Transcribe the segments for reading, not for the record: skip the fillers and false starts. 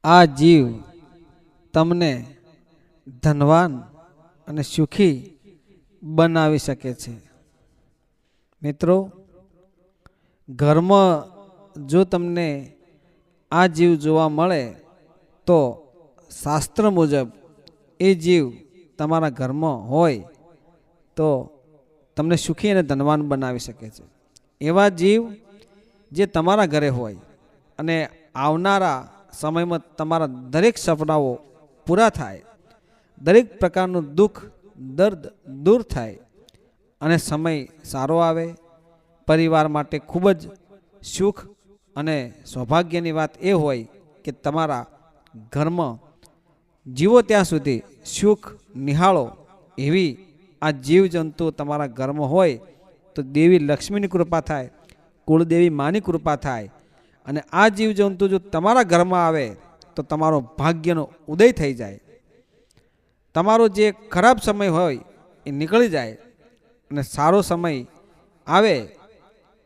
આ જીવ તમને ધનવાન અને સુખી બનાવી શકે છે। મિત્રો, ઘરમાં જો તમને આ જીવ જોવા મળે તો શાસ્ત્ર મુજબ એ જીવ તમારા ઘરમાં હોય તો તમને સુખી અને ધનવાન બનાવી શકે છે। એવા જીવ જે તમારા ઘરે હોય અને આવનારા સમયમાં તમારા દરેક સપનાઓ પૂરા થાય, દરેક પ્રકારનું દુઃખ દર્દ દૂર થાય અને સમય સારો આવે, પરિવાર માટે ખૂબ જ સુખ અને સૌભાગ્યની વાત એ હોય કે તમારા ઘરમાં જીવો ત્યાં સુધી સુખ નિહાળો એવી આ જીવજંતુ તમારા ઘરમાં હોય તો દેવી લક્ષ્મીની કૃપા થાય, કુળદેવી માની કૃપા થાય અને આ જીવજંતુ જો તમારા ઘરમાં આવે તો તમારો ભાગ્યનો ઉદય થઈ જાય, તમારો જે ખરાબ સમય હોય એ નીકળી જાય અને સારો સમય આવે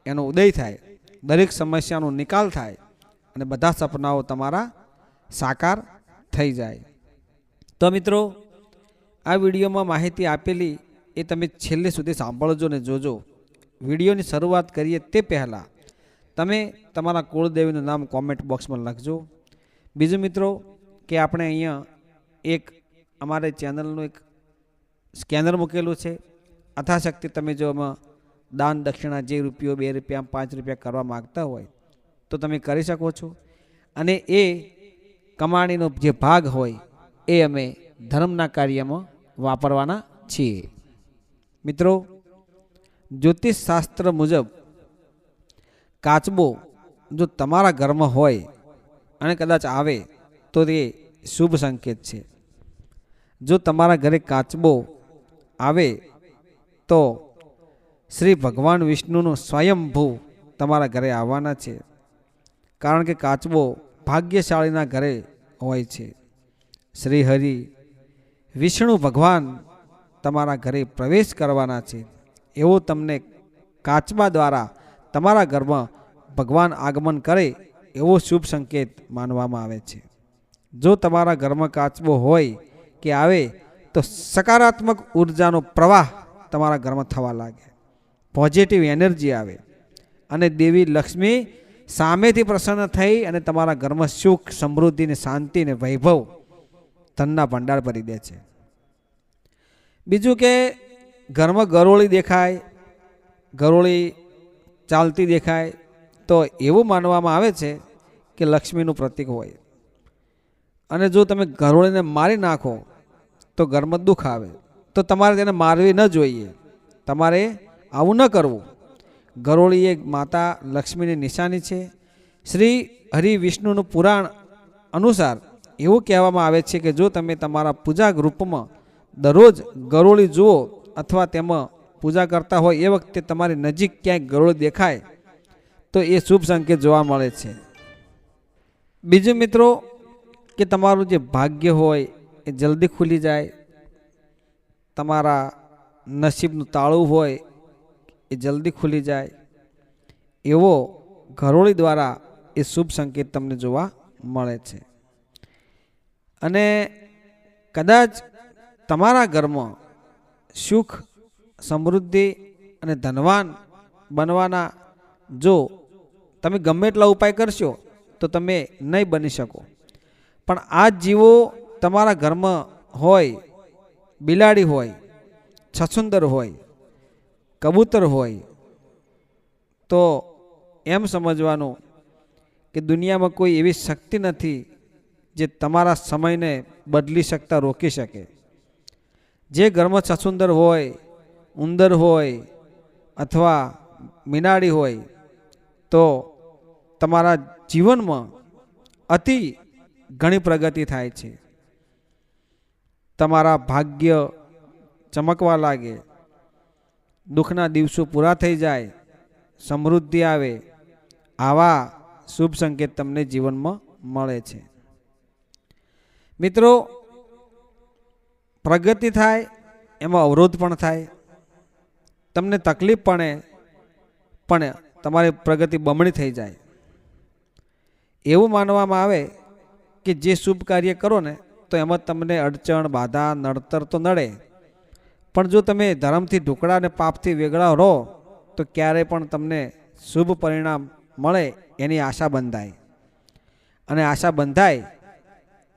એનો ઉદય થાય, દરેક સમસ્યાનો નિકાલ થાય અને બધા સપનાઓ તમારા સાકાર થઈ જાય। તો મિત્રો, આ વિડીયોમાં માહિતી આપેલી એ તમે છેલ્લે સુધી સાંભળજો ને જોજો। વિડીયોની શરૂઆત કરીએ તે પહેલાં તમે તમારા કુળદેવીનું નામ કોમેન્ટ બોક્સમાં લખજો। બીજું મિત્રો કે આપણે અહીંયા એક અમારે ચેનલનું એક સ્કેનર મૂકેલું છે, અથાશક્તિ તમે જો એમાં દાન દક્ષિણા જે રૂપિયો 2 રૂપિયા 5 રૂપિયા કરવા માગતા હોય તો તમે કરી શકો છો અને એ કમાણીનો જે ભાગ હોય એ અમે ધર્મના કાર્યમાં વાપરવાના છીએ। મિત્રો, જ્યોતિષ શાસ્ત્ર મુજબ કાચબો જો તમારા ઘરમાં હોય અને કદાચ આવે તો તે શુભ સંકેત છે। જો તમારા ઘરે કાચબો આવે તો શ્રી ભગવાન વિષ્ણુનું સ્વયંભૂ તમારા ઘરે આવવાના છે, કારણ કે કાચબો ભાગ્યશાળીના ઘરે હોય છે। શ્રી હરિ વિષ્ણુ ભગવાન તમારા ઘરે પ્રવેશ કરવાના છે, એવો તમને કાચબા દ્વારા તમારા ઘરમાં ભગવાન આગમન કરે એવો શુભ સંકેત માનવામાં આવે છે। જો તમારા ઘરમાં કાચબો હોય કે આવે તો સકારાત્મક ઉર્જાનો પ્રવાહ તમારા ઘરમાં થવા લાગે, પોઝિટિવ એનર્જી આવે અને દેવી લક્ષ્મી સામેથી પ્રસન્ન થઈ અને તમારા ઘરમાં સુખ સમૃદ્ધિ ને શાંતિ ને વૈભવ ધનના ભંડાર ભરી દે છે। બીજું કે ઘરમાં ગરોળી દેખાય, ગરોળી ચાલતી દેખાય તો એવું માનવામાં આવે છે કે લક્ષ્મીનું પ્રતીક હોય અને જો તમે ગરોળીને મારી નાખો તો ઘરમાં દુઃખ આવે, તો તમારે તેને મારવી ન જોઈએ, તમારે આવું ન કરવું। ગરોળી એ માતા લક્ષ્મીની નિશાની છે। શ્રી હરિ વિષ્ણુનું પુરાણ અનુસાર એવું કહેવામાં આવે છે કે જો તમે તમારા પૂજા ગ્રુપમાં દરરોજ ગરોળી જુઓ અથવા તેમાં પૂજા કરતા હોય એ વખતે તમારી નજીક ક્યાંક ગરોળી દેખાય તો એ શુભ સંકેત જોવા મળે છે। બીજું મિત્રો કે તમારું જે ભાગ્ય હોય એ જલ્દી ખુલી જાય, તમારા નસીબનું તાળું હોય એ જલ્દી ખુલી જાય, એવો ગરોળી દ્વારા એ શુભ સંકેત તમને જોવા મળે છે। અને કદાચ તમારા ઘરમાં સુખ સમૃદ્ધિ અને ધનવાન બનવાના જો તમે ગમે એટલા ઉપાય કરશો તો તમે નહીં બની શકો, પણ આ જીવો તમારા ઘરમાં હોય, બિલાડી હોય, છછુંદર હોય, કબૂતર હોય તો એમ સમજવાનું કે દુનિયામાં કોઈ એવી શક્તિ નથી જે તમારા સમયને બદલી શકતા રોકી શકે। જે ઘરમાં છછુંદર હોય, ઉંદર હોય અથવા મીનાડી હોય તો તમારા જીવનમાં અતિ ઘણી પ્રગતિ થાય છે, તમારા ભાગ્ય ચમકવા લાગે, દુઃખના દિવસો પૂરા થઈ જાય, સમૃદ્ધિ આવે, આવા શુભ સંકેત તમને જીવનમાં મળે છે। મિત્રો, પ્રગતિ થાય એમાં અવરોધ પણ થાય, તમને તકલીફ પડે પણ તમારી પ્રગતિ બમણી થઈ જાય। એવું માનવામાં આવે કે જે શુભ કાર્ય કરો ને તો એમાં તમને અડચણ બાધા નડતર તો નડે, પણ જો તમે ધર્મથી ઢોકળા અને પાપથી વેગળા રહો તો ક્યારેય પણ તમને શુભ પરિણામ મળે એની આશા બંધાય, અને આશા બંધાય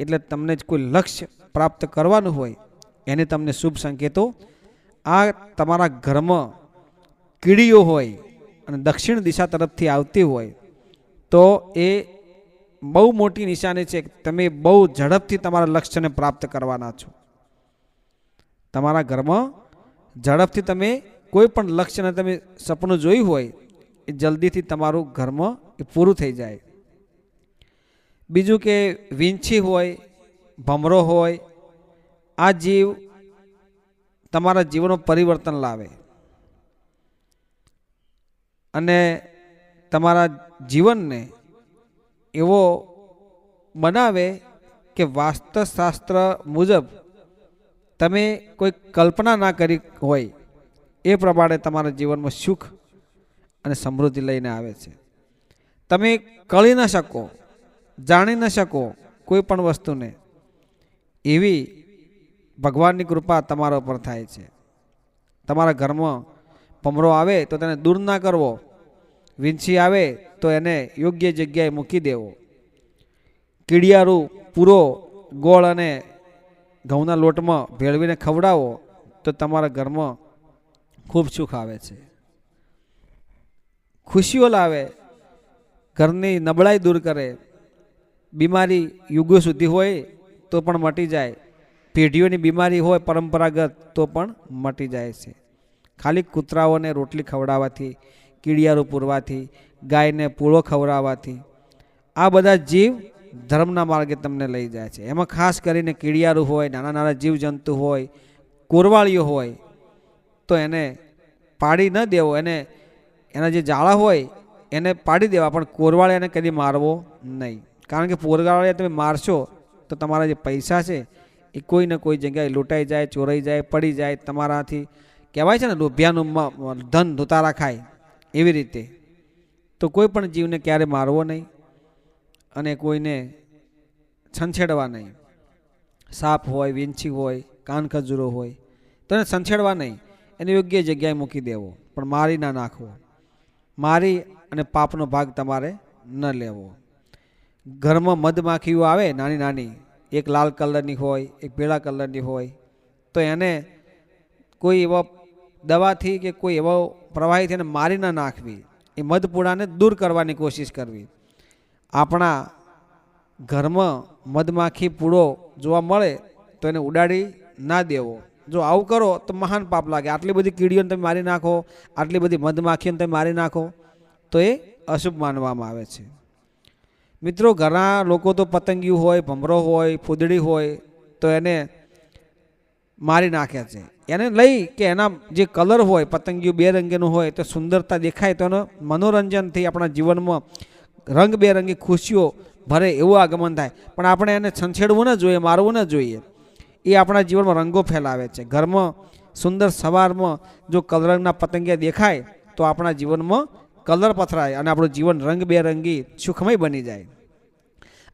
એટલે તમને જ કોઈ લક્ષ્ય પ્રાપ્ત કરવાનું હોય એને તમને શુભ સંકેતો આ તમારા ઘરમાં કીડીઓ હોય અને દક્ષિણ દિશા તરફથી આવતી હોય તો એ બહુ મોટી નિશાની છે. તમે બહુ ઝડપથી તમારા લક્ષ્યને પ્રાપ્ત કરવાના છો. તમારા ઘરમાં ઝડપથી તમે કોઈ પણ લક્ષ્યને તમે સપનું જોયું હોય એ જલ્દીથી તમારું ઘરમાં એ પૂરું થઈ જાય. બીજું કે વીંછી હોય, ભમરો હોય, આ જીવ તમારા જીવનમાં પરિવર્તન લાવે અને તમારા જીવનને એવો બનાવે કે વાસ્તુશાસ્ત્ર મુજબ તમે કોઈ કલ્પના ના કરી હોય એ પ્રમાણે તમારા જીવનમાં સુખ અને સમૃદ્ધિ લઈને આવે છે. તમે કળી ન શકો, જાણી ન શકો કોઈ પણ વસ્તુને, એવી ભગવાનની કૃપા તમારા ઉપર થાય છે. તમારા ઘરમાં ભમરો આવે તો તેને દૂર ના કરવો, વીંછી આવે તો એને યોગ્ય જગ્યાએ મૂકી દેવો, કીડિયારું પૂરો ગોળ અને ઘઉંના લોટમાં ભેળવીને ખવડાવો તો તમારા ઘરમાં ખૂબ સુખ આવે છે, ખુશીઓ લાવે, ઘરની નબળાઈ દૂર કરે, બીમારી યુગો સુધી હોય તો પણ મટી જાય, પેઢીઓની બીમારી હોય પરંપરાગત તો પણ મટી જાય છે. ખાલી કૂતરાઓને રોટલી ખવડાવવાથી, કીડિયારું પૂરવાથી, ગાયને પૂળો ખવડાવવાથી આ બધા જીવ ધર્મના માર્ગે તમને લઈ જાય છે. એમાં ખાસ કરીને કીડિયારું હોય, નાના નાના જીવજંતુ હોય, કોરવાળીઓ હોય તો એને પાડી ન દેવો, એના જે જાળા હોય એને પાડી દેવા, પણ કોરવાળે એને કદી મારવો નહીં. કારણ કે કોરવાળે તમે મારશો તો તમારા જે પૈસા છે એ કોઈ ને કોઈ જગ્યાએ લૂંટાઈ જાય, ચોરાઈ જાય, પડી જાય. તમારાથી કહેવાય છે ને લોભિયાનું ધન ધોતારા ખાય, એવી રીતે તો કોઈ પણ જીવને ક્યારે મારવો નહીં અને કોઈને છંછેડવા નહીં. સાપ હોય, વીંછી હોય, કાન ખજૂરો હોય તો એને છંછેડવા નહીં, એને યોગ્ય જગ્યાએ મૂકી દેવો, પણ મારી ના નાખવો. મારી અને પાપનો ભાગ તમારે ન લેવો. ઘરમાં મધમાખીઓ આવે નાની નાની, એક લાલ કલરની હોય, એક પીળા કલરની હોય, તો એને કોઈ એવા દવાથી કે કોઈ એવો પ્રવાહીથી એને મારી ના નાખવી, એ મધપૂડાને દૂર કરવાની કોશિશ કરવી. આપણા ઘરમાં મધમાખી પૂળો જોવા મળે તો એને ઉડાડી ના દેવો. જો આવું કરો તો મહાન પાપ લાગે. આટલી બધી કીડીઓને તમે મારી નાખો, આટલી બધી મધમાખીઓને તમે મારી નાખો તો એ અશુભ માનવામાં આવે છે. મિત્રો, ઘણા લોકો તો પતંગિયું હોય, ભમરો હોય, ફૂદડી હોય તો એને મારી નાખે છે. એને લઈ કે એના જે કલર હોય, પતંગિયું બેરંગીનું હોય તો સુંદરતા દેખાય તો એનો મનોરંજનથી આપણા જીવનમાં રંગબેરંગી ખુશીઓ ભરે એવું આગમન થાય. પણ આપણે એને છંછેડવું ન જોઈએ, મારવું ન જોઈએ. એ આપણા જીવનમાં રંગો ફેલાવે છે. ઘરમાં સુંદર સવારમાં જો કલરના પતંગિયા દેખાય તો આપણા જીવનમાં કલર પથરાય અને આપણું જીવન રંગબેરંગી સુખમય બની જાય.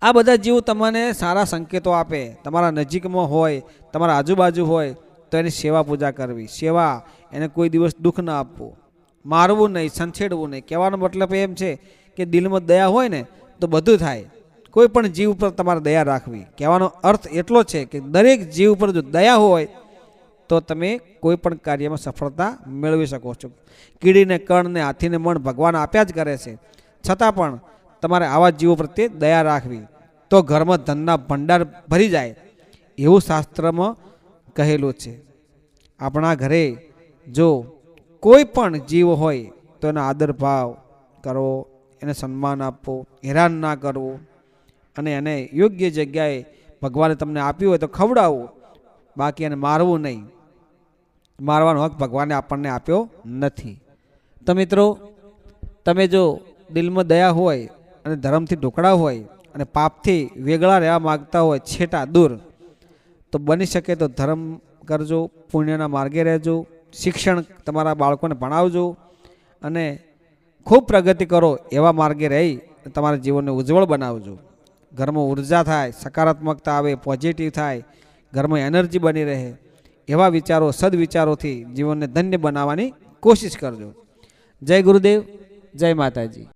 આ બધા જીવો તમને સારા સંકેતો આપે. તમારા નજીકમાં હોય, તમારા આજુબાજુ હોય તો એની સેવા પૂજા કરવી, સેવા, એને કોઈ દિવસ દુઃખ ન આપવું, મારવું નહીં, છંછેડવું નહીં. કહેવાનો મતલબ એમ છે કે દિલમાં દયા હોય ને તો બધું થાય. કોઈ પણ જીવ પર તમારે દયા રાખવી. કહેવાનો અર્થ એટલો છે કે દરેક જીવ પર જો દયા હોય તો તમે કોઈ પણ કાર્યમાં સફળતા મેળવી શકો છો. કીડીને કણ ને હાથીને મણ ભગવાન આપ્યા જ કરે છે, છતાં પણ તમારે આવા જીવો પ્રત્યે દયા રાખવી તો ઘરમાં ધનના ભંડાર ભરી જાય એવું શાસ્ત્રમાં કહેલું છે. આપણા ઘરે જો કોઈ પણ જીવ હોય તો એનો આદર ભાવ કરવો, એને સન્માન આપવું, હેરાન ના કરવું અને એને યોગ્ય જગ્યાએ ભગવાને તમને આપ્યું હોય તો ખવડાવવું, બાકી એને મારવું નહીં. મારવાનો હક ભગવાને આપણને આપ્યો નથી. તો મિત્રો, તમે જો દિલમાં દયા હોય અને ધર્મથી ઢોકળા હોય અને પાપથી વેગળા રહેવા માગતા હોય, છેટા દૂર, તો બની શકે તો ધર્મ કરજો, પુણ્યના માર્ગે રહેજો, શિક્ષણ તમારા બાળકોને ભણાવજો અને ખૂબ પ્રગતિ કરો એવા માર્ગે રહી તમારા જીવનને ઉજ્જવળ બનાવજો. ઘરમાં ઉર્જા થાય, સકારાત્મકતા આવે, પોઝિટિવ થાય, ઘરમાં એનર્જી બની રહે, એવા વિચારો, સદવિચારોથી જીવનને ધન્ય બનાવવાની કોશિશ કરજો. જય ગુરુદેવ, જય માતાજી.